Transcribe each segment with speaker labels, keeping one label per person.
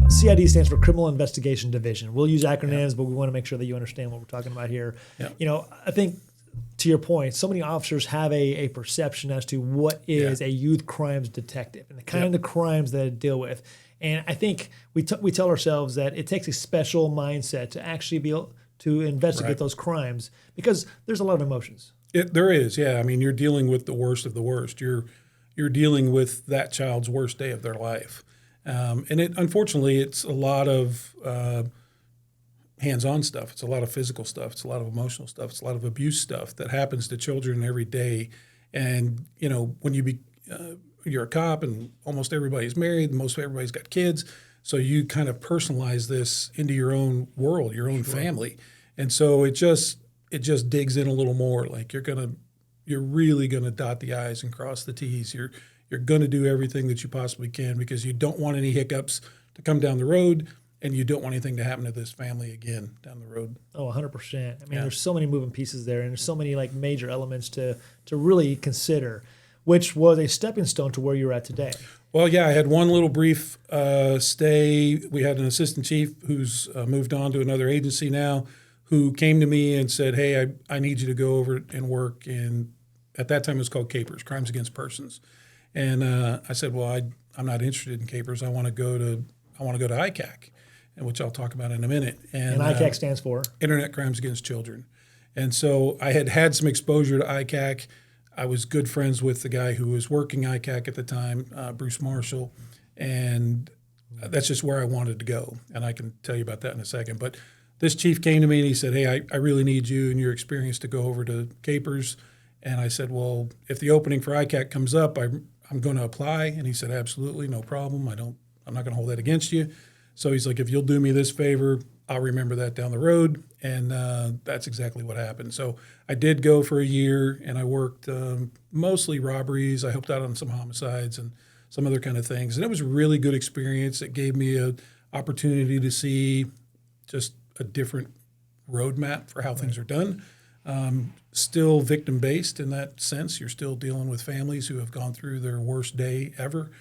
Speaker 1: CID stands for Criminal Investigation Division. We'll use acronyms, but we want to make sure that you understand what we're talking about here.
Speaker 2: Yeah.
Speaker 1: I think to your point, so many officers have a perception as to what is a youth crimes detective and the kind of crimes that it deal with. And I think we tell ourselves that it takes a special mindset to actually be able to investigate those crimes because there's a lot of emotions.
Speaker 2: There is, yeah. I mean, you're dealing with the worst of the worst. You're dealing with that child's worst day of their life. And unfortunately, it's a lot of hands-on stuff. It's a lot of physical stuff. It's a lot of emotional stuff. It's a lot of abuse stuff that happens to children every day. And, when you're a cop and almost everybody's married, most everybody's got kids, so you kind of personalize this into your own world, your own family. And so it just digs in a little more. Like you're really gonna dot the I's and cross the T's. You're gonna do everything that you possibly can because you don't want any hiccups to come down the road, and you don't want anything to happen to this family again down the road.
Speaker 1: Oh, 100%. I mean, there's so many moving pieces there, and there's so many major elements to really consider, which was a stepping stone to where you're at today.
Speaker 2: Well, yeah, I had one little brief stay. We had an assistant chief who's moved on to another agency now, who came to me and said, "Hey, I need you to go over and work in." At that time, it was called CAPERS, Crimes Against Persons, and I said, "Well, I'm not interested in CAPERS. I want to go to ICAC, and which I'll talk about in a minute."
Speaker 1: And ICAC stands for
Speaker 2: Internet Crimes Against Children. And so I had some exposure to ICAC. I was good friends with the guy who was working ICAC at the time, Bruce Marshall, and that's just where I wanted to go. And I can tell you about that in a second. But this chief came to me and he said, "Hey, I really need you and your experience to go over to CAPERS." And I said, "Well, if the opening for ICAC comes up, I'm going to apply." And he said, "Absolutely, no problem. I'm not going to hold that against you." So he's like, "If you'll do me this favor, I'll remember that down the road." And that's exactly what happened. So I did go for a year, and I worked mostly robberies. I helped out on some homicides and some other kind of things. And it was a really good experience. It gave me an opportunity to see just a different roadmap for how things are done. Still victim-based in that sense. You're still dealing with families who have gone through their worst day ever.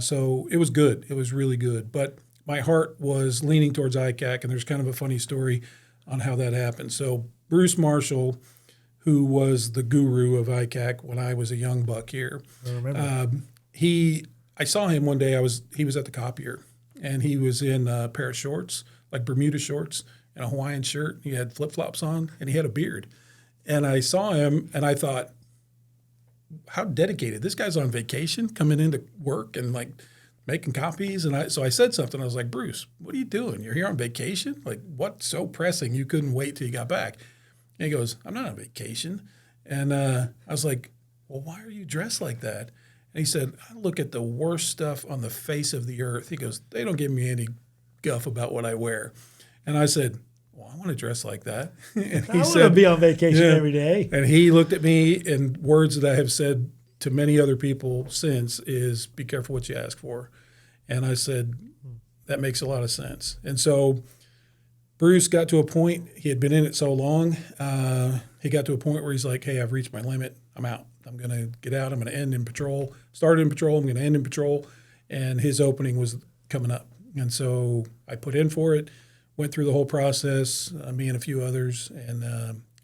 Speaker 2: So it was good. It was really good. But my heart was leaning towards ICAC, and there's kind of a funny story on how that happened. So Bruce Marshall, who was the guru of ICAC when I was a young buck here,
Speaker 1: I remember.
Speaker 2: I saw him one day. He was at the copier, and he was in a pair of shorts, like Bermuda shorts, and a Hawaiian shirt. He had flip-flops on, and he had a beard. And I saw him, and I thought, how dedicated. This guy's on vacation, coming into work and making copies. And so I said something. I was like, "Bruce, what are you doing? You're here on vacation? Like, what's so pressing you couldn't wait till you got back?" And he goes, "I'm not on vacation." And I was like, "Well, why are you dressed like that?" And he said, "I look at the worst stuff on the face of the earth." He goes, "They don't give me any guff about what I wear." And I said, "Well, I want to dress like that." And
Speaker 1: I want to be on vacation every day.
Speaker 2: And he looked at me, and words that I have said to many other people since is, "Be careful what you ask for." And I said, that makes a lot of sense. And so Bruce got to a point, he had been in it so long, he got to a point where he's like, "Hey, I've reached my limit. I'm out. I'm going to get out. I'm going to end in patrol. Started in patrol. I'm going to end in patrol." And his opening was coming up. And so I put in for it, went through the whole process, me and a few others, and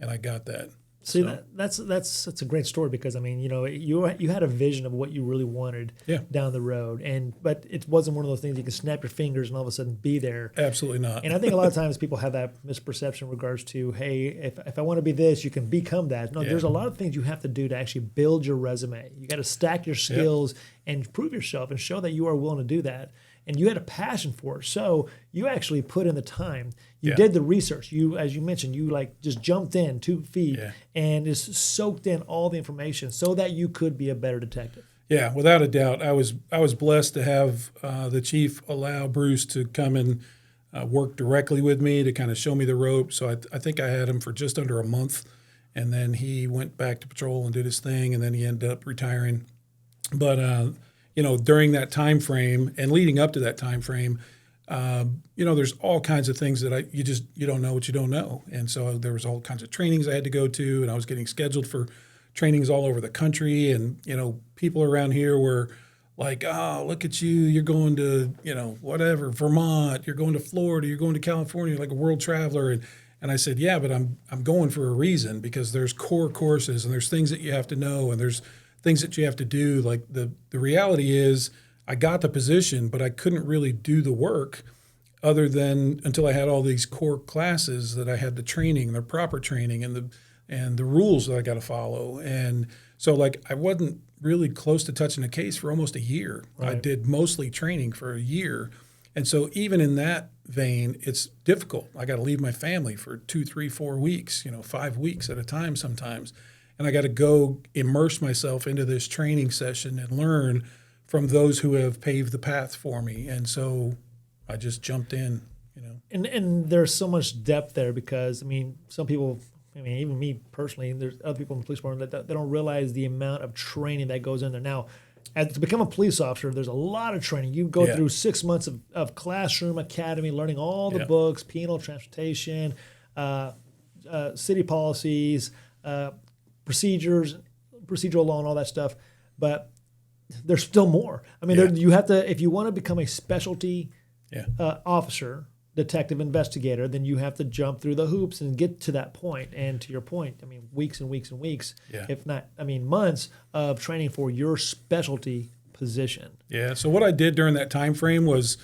Speaker 2: I got that.
Speaker 1: See, that's a great story because, I mean, you had a vision of what you really wanted down the road, but it wasn't one of those things you can snap your fingers and all of a sudden be there.
Speaker 2: Absolutely not.
Speaker 1: And I think a lot of times people have that misperception in regards to, hey, if I want to be this, you can become that. No, there's a lot of things you have to do to actually build your resume. You got to stack your skills and prove yourself and show that you are willing to do that. And you had a passion for it. So you actually put in the time. You did the research. You, as you mentioned, you just jumped in 2 feet and just soaked in all the information so that you could be a better detective.
Speaker 2: Yeah, without a doubt. I was blessed to have the chief allow Bruce to come and work directly with me to kind of show me the ropes. So I think I had him for just under a month. And then he went back to patrol and did his thing. And then he ended up retiring. But during that time frame and leading up to that time frame, there's all kinds of things that you don't know what you don't know. And so there was all kinds of trainings I had to go to, and I was getting scheduled for trainings all over the country. And, people around here were like, oh, look at you, you're going to, whatever, Vermont, you're going to Florida, you're going to California, like a world traveler. And I said, yeah, but I'm going for a reason, because there's core courses and there's things that you have to know and there's things that you have to do. Like the reality is I got the position, but I couldn't really do the work other than until I had all these core classes that I had the training, the proper training and the rules that I got to follow. And so like I wasn't really close to touching a case for almost a year. Right. I did mostly training for a year. And so even in that vein, it's difficult. I got to leave my family for 2, 3, 4 weeks, 5 weeks at a time sometimes. And I got to go immerse myself into this training session and learn from those who have paved the path for me. And so I just jumped in,
Speaker 1: And there's so much depth there, because, some people, even me personally, there's other people in the police department that they don't realize the amount of training that goes in there. Now, to become a police officer, there's a lot of training. You go through 6 months of classroom academy, learning all the books, penal, transportation, city policies, procedural law, and all that stuff. But there's still more. You have to, if you want to become a specialty officer, detective, investigator, then you have to jump through the hoops and get to that point. And to your point, weeks and weeks and weeks, if not, months of training for your specialty position.
Speaker 2: Yeah. So what I did during that time frame was,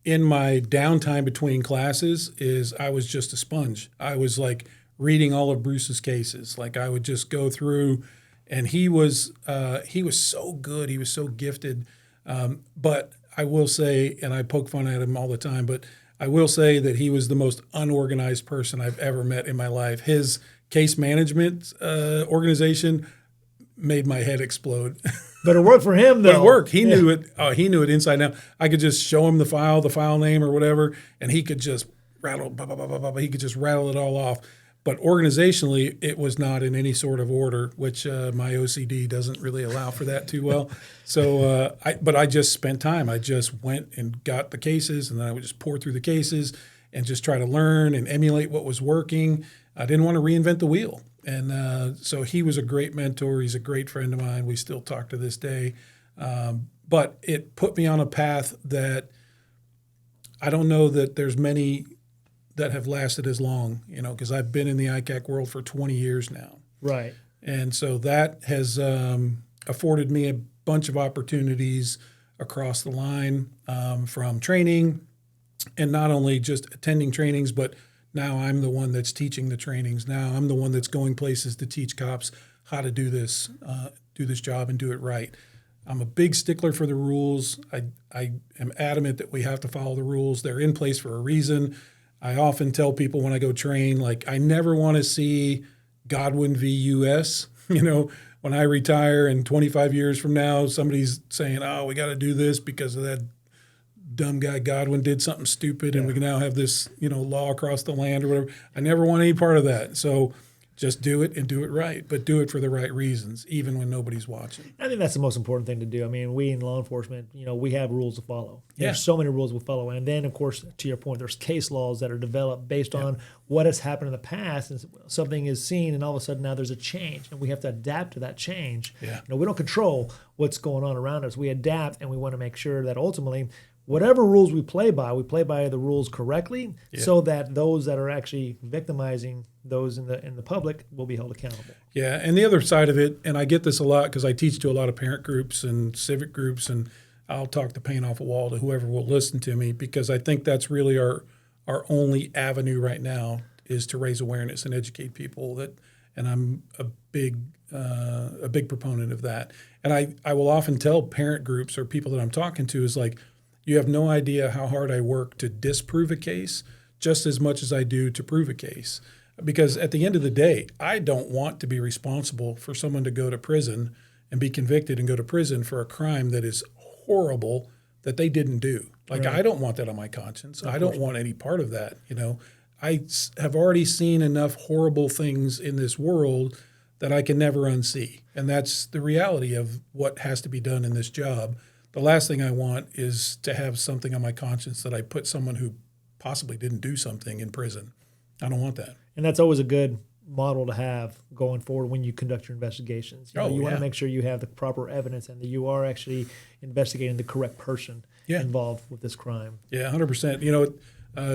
Speaker 2: in my downtime between classes, is I was just a sponge. I was like reading all of Bruce's cases. Like I would just go through, and he was so good. He was so gifted. But I will say, and I poke fun at him all the time, but I will say that he was the most unorganized person I've ever met in my life. His case management organization made my head explode.
Speaker 1: But it worked for him, though.
Speaker 2: But it worked. He knew it. He knew it inside out. I could just show him the file name or whatever, and he could just rattle. He could just rattle it all off. But organizationally, it was not in any sort of order, which my OCD doesn't really allow for that too well. So, but I just spent time. I just went and got the cases, and then I would just pour through the cases and just try to learn and emulate what was working. I didn't want to reinvent the wheel. And so he was a great mentor. He's a great friend of mine. We still talk to this day. But it put me on a path that I don't know that there's many that have lasted as long, because I've been in the ICAC world for 20 years now.
Speaker 1: Right.
Speaker 2: And so that has afforded me a bunch of opportunities across the line, from training, and not only just attending trainings, but now I'm the one that's teaching the trainings. Now I'm the one that's going places to teach cops how to do this job and do it right. I'm a big stickler for the rules. I am adamant that we have to follow the rules. They're in place for a reason. I often tell people when I go train, like, I never want to see Godwin v. U.S. When I retire and 25 years from now, somebody's saying, oh, we got to do this because of that dumb guy Godwin did something stupid and we can now have this, law across the land or whatever. I never want any part of that. So just do it and do it right, but do it for the right reasons, even when nobody's watching.
Speaker 1: I think that's the most important thing to do. We in law enforcement, we have rules to follow. There's so many rules we follow. And then, of course, to your point, there's case laws that are developed based on what has happened in the past. And something is seen, and all of a sudden now there's a change, and we have to adapt to that change.
Speaker 2: Yeah.
Speaker 1: We don't control what's going on around us. We adapt, and we want to make sure that ultimately whatever rules we play by the rules correctly, so that those that are actually victimizing those in the public will be held accountable.
Speaker 2: Yeah, and the other side of it, and I get this a lot because I teach to a lot of parent groups and civic groups, and I'll talk the paint off a wall to whoever will listen to me, because I think that's really our only avenue right now is to raise awareness and educate people. And I'm a big proponent of that. And I will often tell parent groups or people that I'm talking to is like, you have no idea how hard I work to disprove a case just as much as I do to prove a case. Because at the end of the day, I don't want to be responsible for someone to go to prison and be convicted and go to prison for a crime that is horrible that they didn't do. Like, right. I don't want that on my conscience. I don't want any part of that. I have already seen enough horrible things in this world that I can never unsee. And that's the reality of what has to be done in this job. The last thing I want is to have something on my conscience that I put someone who possibly didn't do something in prison. I don't want that.
Speaker 1: And that's always a good model to have going forward when you conduct your investigations. You want to make sure you have the proper evidence and that you are actually investigating the correct person involved with this crime.
Speaker 2: Yeah, 100%. You know,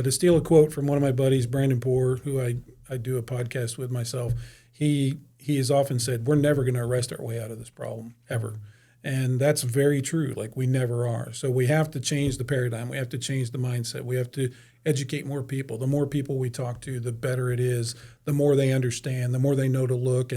Speaker 2: to steal a quote from one of my buddies, Brandon Poor, who I do a podcast with myself, he has often said, we're never going to arrest our way out of this problem, ever. And that's very true. Like, we never are. So we have to change the paradigm. We have to change the mindset. We have to educate more people. The more people we talk to, the better it is. The more they understand, the more they know to look.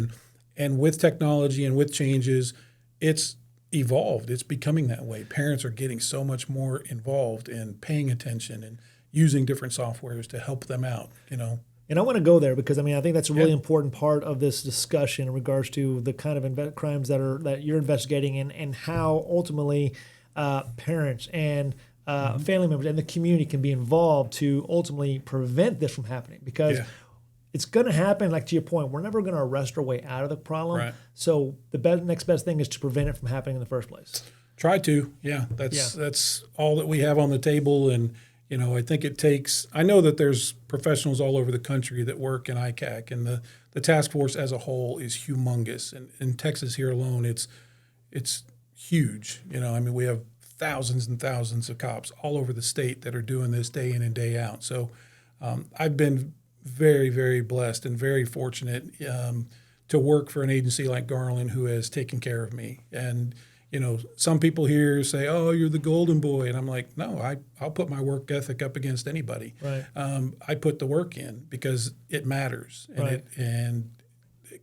Speaker 2: And with technology and with changes, it's evolved. It's becoming that way. Parents are getting so much more involved in paying attention and using different softwares to help them out, you know.
Speaker 1: And I want to go there because, I mean, I think that's a really important part of this discussion in regards to the kind of crimes that you're investigating and how ultimately parents and family members and the community can be involved to ultimately prevent this from happening. Because it's going to happen, like to your point, we're never going to arrest our way out of the problem. Right. So the next best thing is to prevent it from happening in the first place.
Speaker 2: Try to, That's all that we have on the table. And you know, I think it takes, I know that there's professionals all over the country that work in ICAC, and the task force as a whole is humongous. And in Texas here alone, it's huge. You know, I mean, we have thousands and thousands of cops all over the state that are doing this day in and day out. So I've been very, very blessed and very fortunate to work for an agency like Garland who has taken care of me. And you know, some people here say, "Oh, you're the golden boy," and I'm like, "No, I'll put my work ethic up against anybody.
Speaker 1: Right.
Speaker 2: I put the work in because it matters, and
Speaker 1: right.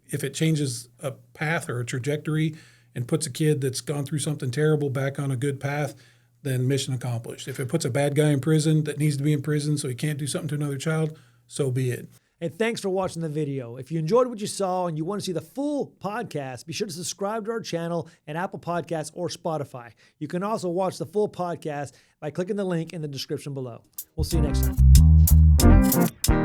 Speaker 2: If it changes a path or a trajectory and puts a kid that's gone through something terrible back on a good path, then mission accomplished. If it puts a bad guy in prison that needs to be in prison so he can't do something to another child, so be it."
Speaker 1: And thanks for watching the video. If you enjoyed what you saw and you want to see the full podcast, be sure to subscribe to our channel at Apple Podcasts or Spotify. You can also watch the full podcast by clicking the link in the description below. We'll see you next time.